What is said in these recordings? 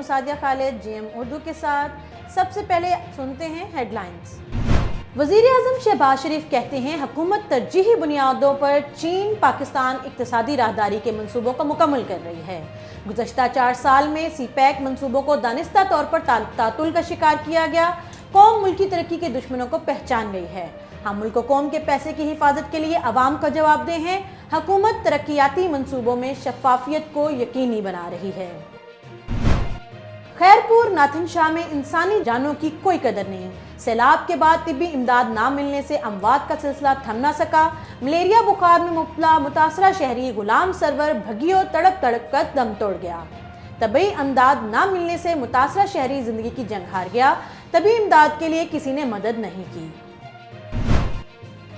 سعدیہ خالد G M Urdu کے ساتھ۔ سب سے پہلے سنتے ہیں ہیڈ لائنز۔ وزیر اعظم شہباز شریف کہتے ہیں حکومت ترجیحی بنیادوں پر چین پاکستان اقتصادی راہداری کے منصوبوں کو مکمل کر رہی ہے۔ گزشتہ 4 سال میں سی پیک منصوبوں کو دانستہ طور پر تعطل کا شکار کیا گیا۔ قوم ملکی ترقی کے دشمنوں کو پہچان گئی ہے۔ ہم ملک و قوم کے پیسے کی حفاظت کے لیے عوام کا جواب دہ ہیں۔ حکومت ترقیاتی منصوبوں میں شفافیت کو یقینی بنا رہی ہے۔ خیرپور ناتھن شاہ میں انسانی جانوں کی کوئی قدر نہیں۔ سیلاب کے بعد طبی امداد نہ ملنے سے اموات کا سلسلہ تھم نہ سکا۔ ملیریا بخار میں مبتلا متاثرہ شہری غلام سرور بھگیو تڑپ تڑپ کر دم توڑ گیا۔ طبی امداد نہ ملنے سے متاثرہ شہری زندگی کی جنگ ہار گیا۔ طبی امداد کے لیے کسی نے مدد نہیں کی۔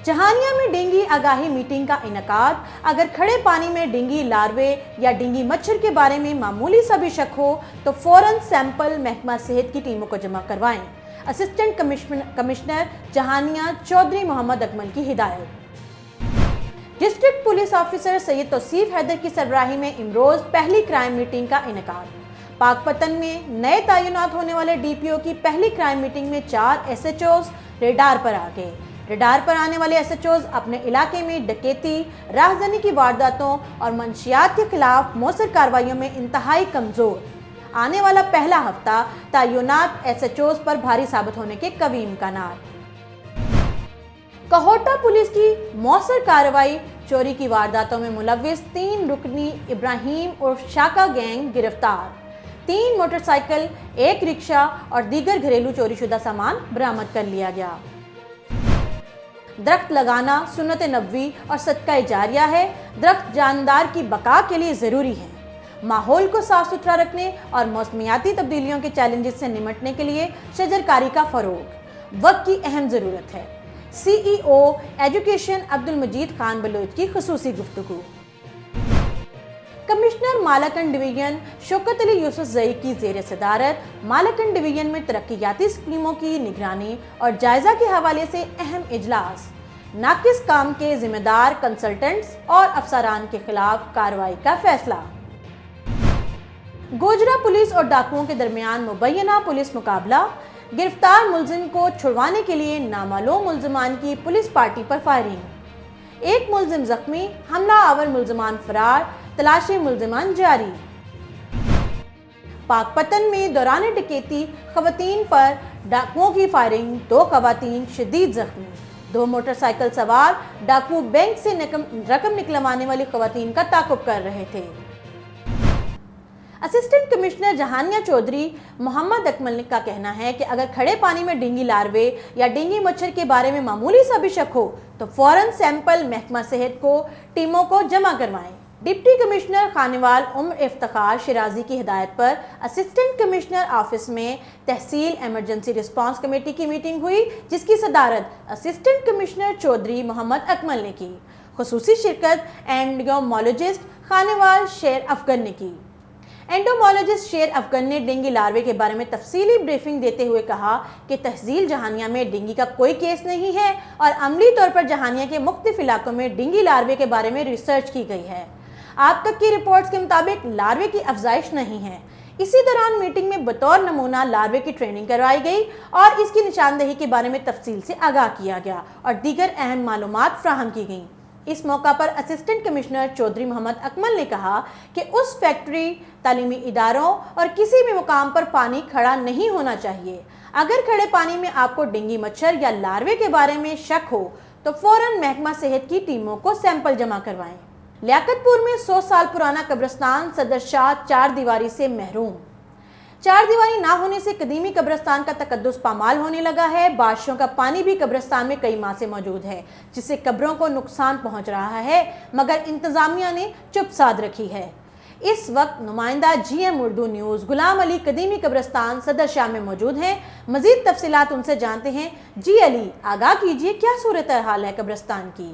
جہانیہ میں ڈینگی آگاہی میٹنگ کا انعقاد۔ اگر کھڑے پانی میں ڈینگی لاروے یا ڈینگی مچھر کے بارے میں معمولی سا بھی شک ہو تو فوراً سیمپل محکمہ صحت کی ٹیموں کو جمع کروائیں۔ اسسٹنٹ کمشنر جہانیہ چودھری محمد اکمل کی ہدایت۔ ڈسٹرکٹ پولیس آفیسر سید توصیف حیدر کی سربراہی میں امروز پہلی کرائم میٹنگ کا انعقاد۔ پاک پتن میں نئے تعینات ہونے والے ڈی پی او کی پہلی کرائم میٹنگ میں 4 ایس ایچ اوز ریڈار پر آ گئے۔ ریڈار پر آنے والے ایس ایچ اوز اپنے علاقے میں ڈکیتی، راہزنی کی وارداتوں اور منشیات کے خلاف مؤثر کارروائیوں میں انتہائی کمزور۔ آنے والا پہلا ہفتہ تعینات ایس ایچ اوز پر بھاری ثابت ہونے کے قوی امکانات۔ کہوٹہ پولیس کی مؤثر کارروائی، چوری کی وارداتوں میں ملوث 3 رکنی ابراہیم عرف شاکا گینگ گرفتار۔ 3 موٹر سائیکل، 1 رکشہ اور دیگر گھریلو چوری شدہ سامان برآمد کر لیا گیا۔ درخت لگانا سنت نبوی اور صدقہ جاریہ ہے۔ درخت جاندار کی بقا کے لیے ضروری ہے۔ ماحول کو صاف ستھرا رکھنے اور موسمیاتی تبدیلیوں کے چیلنجز سے نمٹنے کے لیے شجرکاری کا فروغ وقت کی اہم ضرورت ہے۔ سی ای او ایجوکیشن عبدالمجید خان بلوچ کی خصوصی گفتگو۔ کمشنر مالاکنڈ ڈویژن شوکت علی یوسف زئی کی زیر صدارت مالاکنڈ ڈویژن میں ترقیاتی اسکیموں کی نگرانی اور جائزہ کے حوالے سے اہم اجلاس۔ ناقص کام کے ذمہ دار کنسلٹنٹس اور افسران کے خلاف کارروائی کا فیصلہ۔ گوجرا پولیس اور ڈاکوؤں کے درمیان مبینہ پولیس مقابلہ۔ گرفتار ملزم کو چھڑوانے کے لیے نامعلوم ملزمان کی پولیس پارٹی پر فائرنگ۔ 1 ملزم زخمی، حملہ آور ملزمان فرار، تلاشی ملزمان جاری۔ پاک پتن میں دوران ڈکیتی خواتین پر ڈاکوؤں کی فائرنگ، 2 خواتین شدید زخمی۔ 2 موٹر سائیکل سوار ڈاکو بینک سے رقم نکلوانے والی خواتین کا تعاقب کر رہے تھے۔ اسسٹنٹ کمشنر جہانیہ چودھری محمد اکمل کا کہنا ہے کہ اگر کھڑے پانی میں ڈینگی لاروے یا ڈینگی مچھر کے بارے میں معمولی سا بھی شک ہو تو فوراً سیمپل محکمہ صحت کو ٹیموں کو جمع کروائیں۔ ڈپٹی کمشنر خانوال عمر افتخار شرازی کی ہدایت پر اسسٹنٹ کمشنر آفس میں تحصیل ایمرجنسی رسپانس کمیٹی کی میٹنگ ہوئی، جس کی صدارت اسسٹنٹ کمشنر چودھری محمد اکمل نے کی۔ خصوصی شرکت اینڈومولوجسٹ خانوال شیر افغن نے کی۔ اینڈومولوجسٹ شیر افغن نے ڈینگی لاروے کے بارے میں تفصیلی بریفنگ دیتے ہوئے کہا کہ تحصیل جہانیہ میں ڈینگی کا کوئی کیس نہیں ہے اور عملی طور پر جہانیہ کے مختلف علاقوں میں ڈینگی لاروے کے بارے میں ریسرچ کی گئی ہے۔ اب تک کی رپورٹس کے مطابق لاروے کی افزائش نہیں ہے۔ اسی دوران میٹنگ میں بطور نمونہ لاروے کی ٹریننگ کروائی گئی اور اس کی نشاندہی کے بارے میں تفصیل سے آگاہ کیا گیا اور دیگر اہم معلومات فراہم کی گئیں۔ اس موقع پر اسسٹنٹ کمشنر چودھری محمد اکمل نے کہا کہ اس فیکٹری، تعلیمی اداروں اور کسی بھی مقام پر پانی کھڑا نہیں ہونا چاہیے۔ اگر کھڑے پانی میں آپ کو ڈینگی مچھر یا لاروے کے بارے میں شک ہو تو فوراً محکمہ صحت کی ٹیموں کو سیمپل جمع کروائیں۔ لیاقت پور میں 100 سال پرانا قبرستان صدر شاہ 4 دیواری سے محروم۔ 4 دیواری نہ ہونے سے قدیمی قبرستان کا تقدس پامال ہونے لگا ہے۔ بارشوں کا پانی بھی قبرستان میں کئی ماہ سے موجود ہے، جس سے قبروں کو نقصان پہنچ رہا ہے، مگر انتظامیہ نے چپ سادھ رکھی ہے۔ اس وقت نمائندہ G M Urdu news Ghulam علی قدیمی قبرستان صدر شاہ میں موجود ہیں۔ مزید تفصیلات ان سے جانتے ہیں۔ جی علی، آگاہ کیجیے کیا صورتحال ہے قبرستان کی؟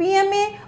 PMA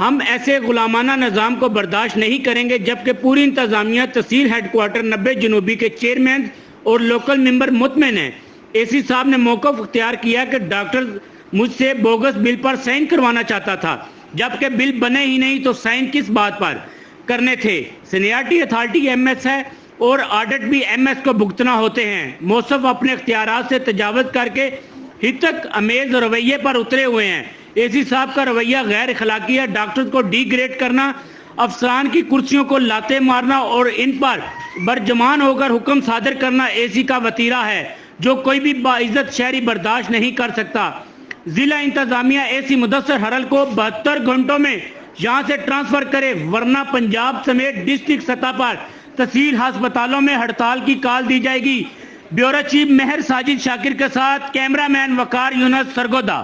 ہم ایسے غلامانہ نظام کو برداشت نہیں کریں گے جبکہ پوری انتظامیہ تحصیل ہیڈ کوارٹر 90 جنوبی کے چیئرمین اور لوکل ممبر مطمئن ہیں۔ اے سی صاحب نے موقف اختیار کیا کہ ڈاکٹر مجھ سے بوگس بل پر سائن کروانا چاہتا تھا، جبکہ بل بنے ہی نہیں تو سائن کس بات پر کرنے تھے۔ سینیارٹی اتھارٹی ایم ایس ہے اور آڈٹ بھی ایم ایس کو بھگتنا ہوتے ہیں۔ موصف اپنے اختیارات سے تجاوز کر کے ہتک امیز رویے پر اترے ہوئے ہیں۔ اے سی صاحب کا رویہ غیر اخلاقی ہے۔ ڈاکٹرز کو ڈی گریڈ کرنا، افسران کی کرسیوں کو لاتے مارنا اور ان پر برجمان ہو کر حکم صادر کرنا اے سی کا وتیرہ ہے جو کوئی بھی باعزت شہری برداشت نہیں کر سکتا۔ ضلع انتظامیہ اے سی مدثر حرل کو 72 گھنٹوں میں یہاں سے ٹرانسفر کرے، ورنہ پنجاب سمیت ڈسٹرکٹ سطح پر تحصیل ہسپتالوں میں ہڑتال کی کال دی جائے گی۔ بیورو چیف مہر ساجد شاکر کے ساتھ کیمرہ مین وقار یونس، سرگودا۔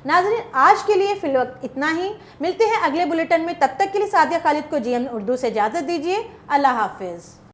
ناظرین آج کے لیے فی الوقت اتنا ہی، ملتے ہیں اگلے بلیٹن میں، تب تک کے لیے سعدیہ خالد کو جی ایم اردو سے اجازت دیجیے۔ اللہ حافظ۔